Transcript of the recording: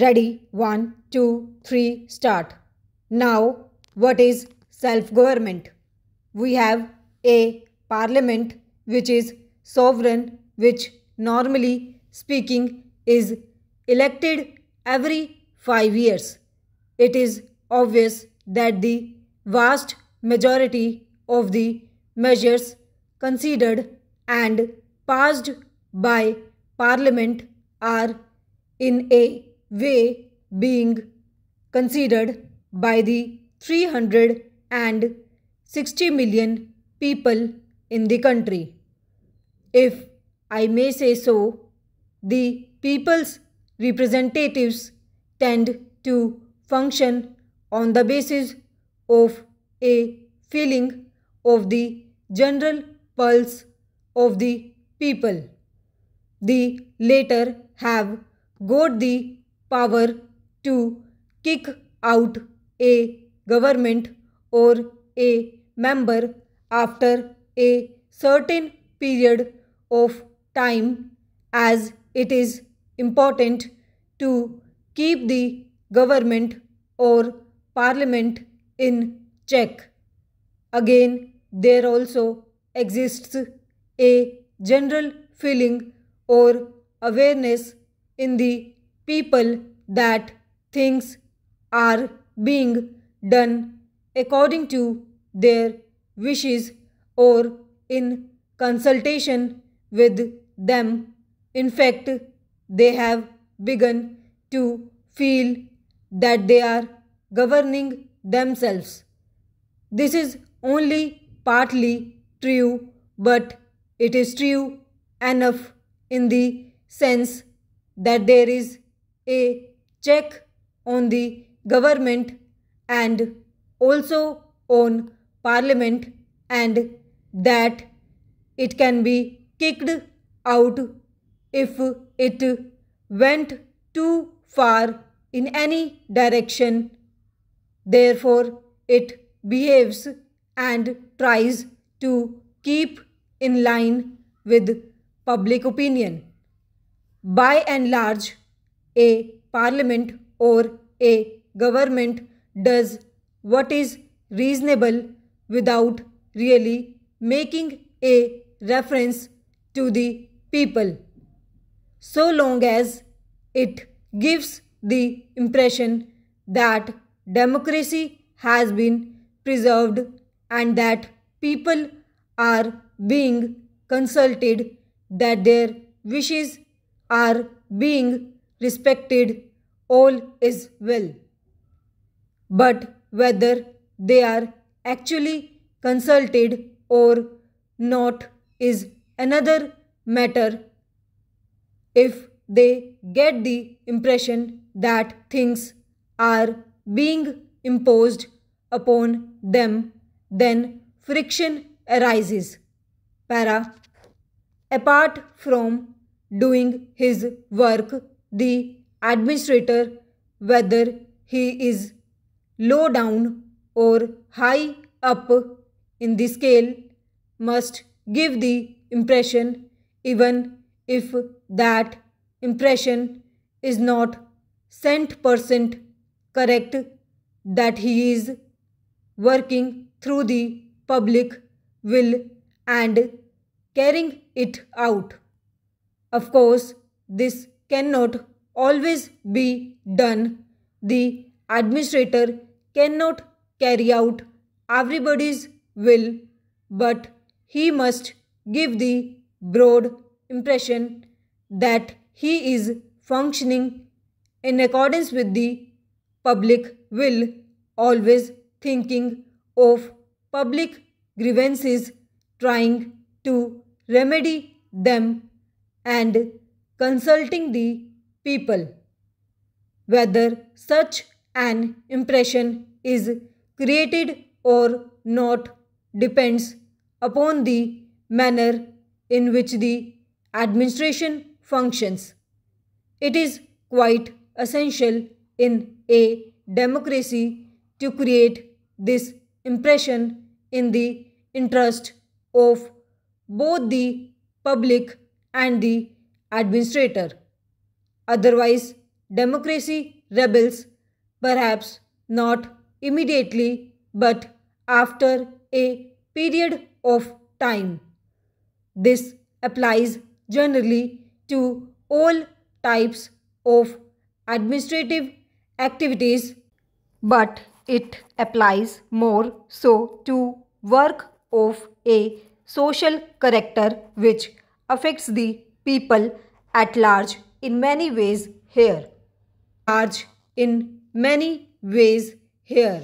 Ready? 1, 2, 3, start. Now, what is self government? We have a parliament which is sovereign, which normally speaking is elected every 5 years. It is obvious that the vast majority of the measures considered and passed by parliament are in a way being considered by the 360 million people in the country. If I may say so, the people's representatives tend to function on the basis of a feeling of the general pulse of the people. The latter have got the power to kick out a government or a member after a certain period of time, as it is important to keep the government or parliament in check. Again, there also exists a general feeling or awareness in the people that things are being done according to their wishes or in consultation with them. In fact, they have begun to feel that they are governing themselves. This is only partly true, but it is true enough in the sense that there is a check on the government and also on parliament, and that it can be kicked out if it went too far in any direction. Therefore, it behaves and tries to keep in line with public opinion. By and large, a parliament or a government does what is reasonable without really making a reference to the people, so long as it gives the impression that democracy has been preserved and that people are being consulted, that their wishes are being respected, all is well. But whether they are actually consulted or not is another matter. If they get the impression that things are being imposed upon them, then friction arises. Para. Apart from doing his work, the administrator, whether he is low down or high up in the scale, must give the impression, even if that impression is not cent% correct, that he is working through the public will and carrying it out. Of course, this cannot always be done. The administrator cannot carry out everybody's will, but he must give the broad impression that he is functioning in accordance with the public will, always thinking of public grievances, trying to remedy them, and consulting the people. Whether such an impression is created or not depends upon the manner in which the administration functions. It is quite essential in a democracy to create this impression in the interest of both the public and the administrator. Otherwise, democracy rebels, perhaps not immediately but after a period of time. This applies generally to all types of administrative activities, but it applies more so to work of a social character which affects the people at large in many ways here. Large in many ways here.